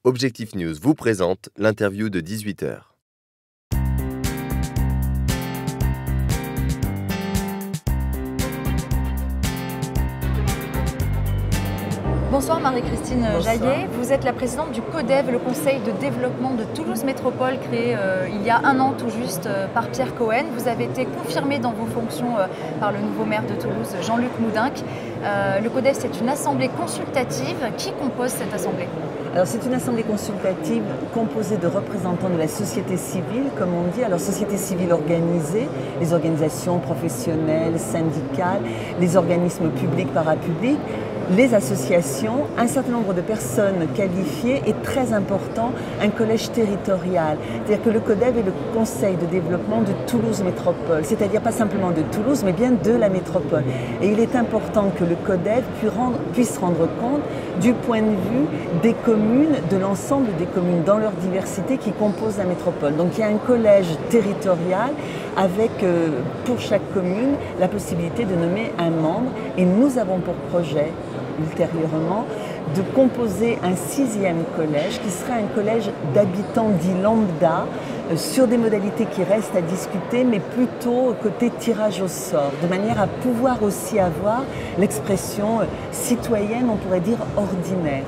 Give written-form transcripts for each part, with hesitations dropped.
Objectif News vous présente l'interview de 18 heures. Bonsoir Marie-Christine Jaillet, vous êtes la présidente du CODEV, le conseil de développement de Toulouse Métropole, créé il y a un an tout juste par Pierre Cohen. Vous avez été confirmée dans vos fonctions par le nouveau maire de Toulouse, Jean-Luc Moudenc. Le CODEV, c'est une assemblée consultative. Qui compose cette assemblée ? Alors c'est une assemblée consultative composée de représentants de la société civile, comme on dit. Alors société civile organisée, les organisations professionnelles, syndicales, les organismes publics, parapublics, les associations, un certain nombre de personnes qualifiées et très important, un collège territorial. C'est-à-dire que le CODEV est le conseil de développement de Toulouse Métropole, c'est-à-dire pas simplement de Toulouse, mais bien de la métropole. Et il est important que le CODEV puisse rendre compte du point de vue des communes, de l'ensemble des communes dans leur diversité qui composent la métropole. Donc il y a un collège territorial avec, pour chaque commune, la possibilité de nommer un membre. Et nous avons pour projet, ultérieurement, de composer un 6e collège qui serait un collège d'habitants dits lambda sur des modalités qui restent à discuter, mais plutôt côté tirage au sort, de manière à pouvoir aussi avoir l'expression citoyenne, on pourrait dire ordinaire.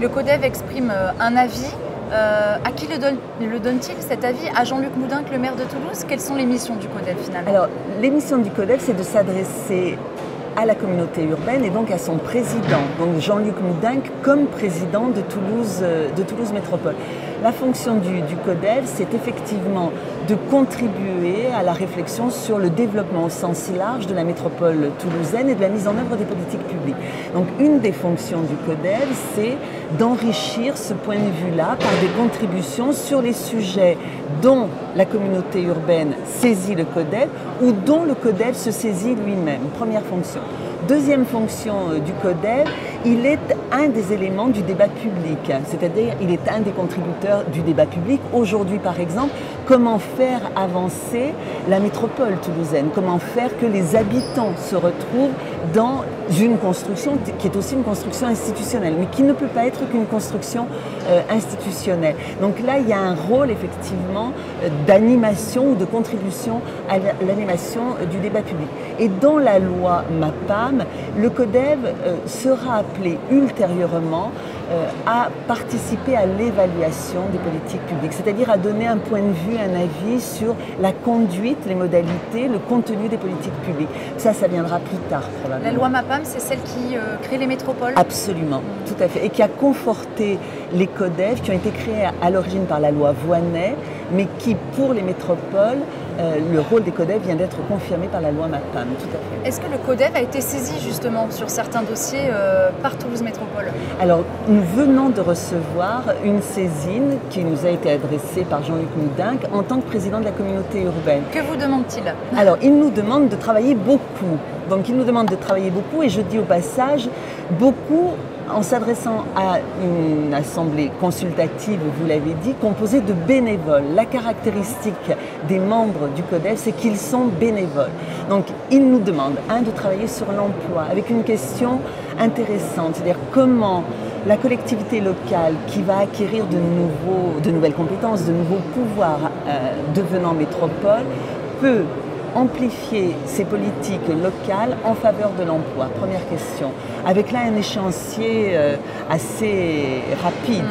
Le CODEV exprime un avis. À qui le donne-t-il cet avis? À Jean-Luc Moudenc, le maire de Toulouse? Quelles sont les missions du CODEV finalement? Alors, les missions du CODEV, c'est de s'adresser à la communauté urbaine et donc à son président, donc Jean-Luc Moudenc comme président de Toulouse Métropole. La fonction du CODEV, c'est effectivement de contribuer à la réflexion sur le développement au sens large de la métropole toulousaine et de la mise en œuvre des politiques publiques. Donc une des fonctions du CODEV, c'est d'enrichir ce point de vue-là par des contributions sur les sujets dont la communauté urbaine saisit le CODEV ou dont le CODEV se saisit lui-même. Première fonction. Deuxième fonction du CODEV, il est un des éléments du débat public, c'est-à-dire il est un des contributeurs du débat public. Aujourd'hui, par exemple, comment faire avancer la métropole toulousaine, comment faire que les habitants se retrouvent dans une construction qui est aussi une construction institutionnelle, mais qui ne peut pas être qu'une construction institutionnelle. Donc là, il y a un rôle effectivement d'animation ou de contribution à l'animation du débat public. Et dans la loi MAPAM, le CODEV sera appelé ultérieurement à participer à l'évaluation des politiques publiques, c'est-à-dire à donner un point de vue, un avis sur la conduite, les modalités, le contenu des politiques publiques. Ça viendra plus tard probablement. La loi MAPAM, c'est celle qui crée les métropoles? Absolument, tout à fait. Et qui a conforté les CODEV qui ont été créés à l'origine par la loi Voynet, mais qui, pour les métropoles, le rôle des CODEV vient d'être confirmé par la loi MAPAM, tout à fait. Est-ce que le CODEV a été saisi justement sur certains dossiers par Toulouse Métropole? Alors, nous venons de recevoir une saisine qui nous a été adressée par Jean-Luc Moudenc en tant que président de la communauté urbaine. Que vous demande-t-il? Alors, il nous demande de travailler beaucoup. Donc, il nous demande de travailler beaucoup et je dis au passage, beaucoup en s'adressant à une assemblée consultative, vous l'avez dit, composée de bénévoles. La caractéristique des membres du CODEV, c'est qu'ils sont bénévoles. Donc, ils nous demandent, de travailler sur l'emploi, avec une question intéressante, c'est-à-dire comment la collectivité locale qui va acquérir de nouvelles compétences, de nouveaux pouvoirs devenant métropole, peut amplifier ces politiques locales en faveur de l'emploi. Première question. Avec là un échéancier assez rapide,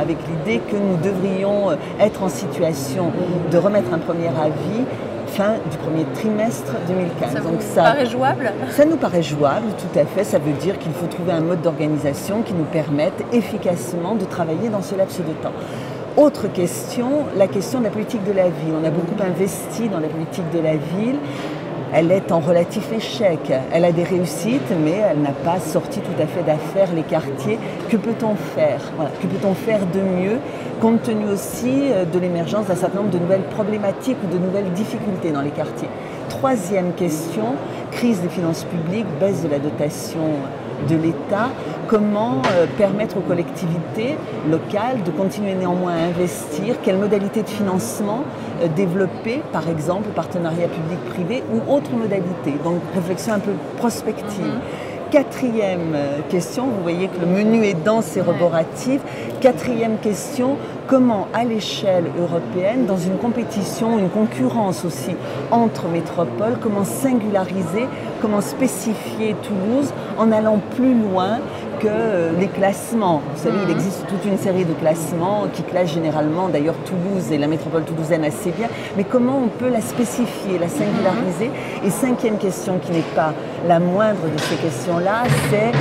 avec l'idée que nous devrions être en situation de remettre un premier avis fin du premier trimestre 2015. Ça vous paraît jouable? Ça nous paraît jouable, tout à fait. Ça veut dire qu'il faut trouver un mode d'organisation qui nous permette efficacement de travailler dans ce laps de temps. Autre question, la question de la politique de la ville. On a beaucoup investi dans la politique de la ville. Elle est en relatif échec. Elle a des réussites, mais elle n'a pas sorti tout à fait d'affaire les quartiers. Que peut-on faire? Voilà. Que peut-on faire de mieux, compte tenu aussi de l'émergence d'un certain nombre de nouvelles problématiques ou de nouvelles difficultés dans les quartiers? Troisième question, crise des finances publiques, baisse de la dotation de l'État. Comment permettre aux collectivités locales de continuer néanmoins à investir? Quelles modalités de financement développer, par exemple, partenariat public-privé ou autres modalités? Donc, réflexion un peu prospective. quatrième question, vous voyez que le menu est dense et roboratif. Quatrième question, comment à l'échelle européenne, dans une compétition, une concurrence aussi entre métropoles, comment singulariser, comment spécifier Toulouse en allant plus loin que les classements. Vous savez, il existe toute une série de classements qui classent généralement, d'ailleurs Toulouse et la métropole toulousaine assez bien, mais comment on peut la spécifier, la singulariser. Et cinquième question qui n'est pas la moindre de ces questions-là, c'est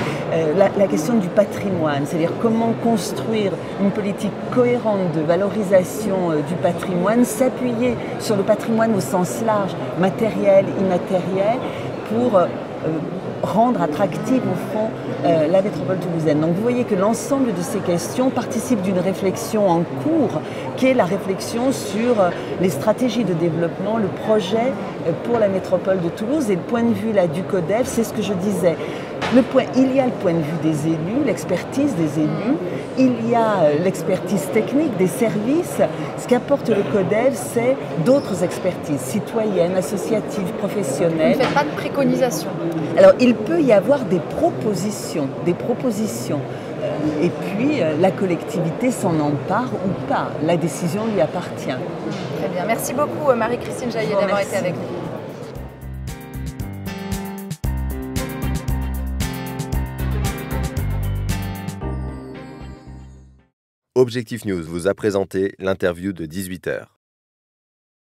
la question du patrimoine, c'est-à-dire comment construire une politique cohérente de valorisation du patrimoine, s'appuyer sur le patrimoine au sens large, matériel, immatériel, pour rendre attractive au fond la métropole toulousaine. Donc vous voyez que l'ensemble de ces questions participent d'une réflexion en cours qui est la réflexion sur les stratégies de développement, le projet pour la métropole de Toulouse. Et le point de vue là, du CODEV, c'est ce que je disais. Il y a le point de vue des élus, l'expertise des élus, il y a l'expertise technique des services. Ce qu'apporte le CODEV, c'est d'autres expertises citoyennes, associatives, professionnelles. Vous ne faites pas de préconisation? Alors, il peut y avoir des propositions. Et puis, la collectivité s'en empare ou pas. La décision lui appartient. Très bien. Merci beaucoup, Marie-Christine Jaillet, d'avoir été avec nous. Objectif News vous a présenté l'interview de 18h.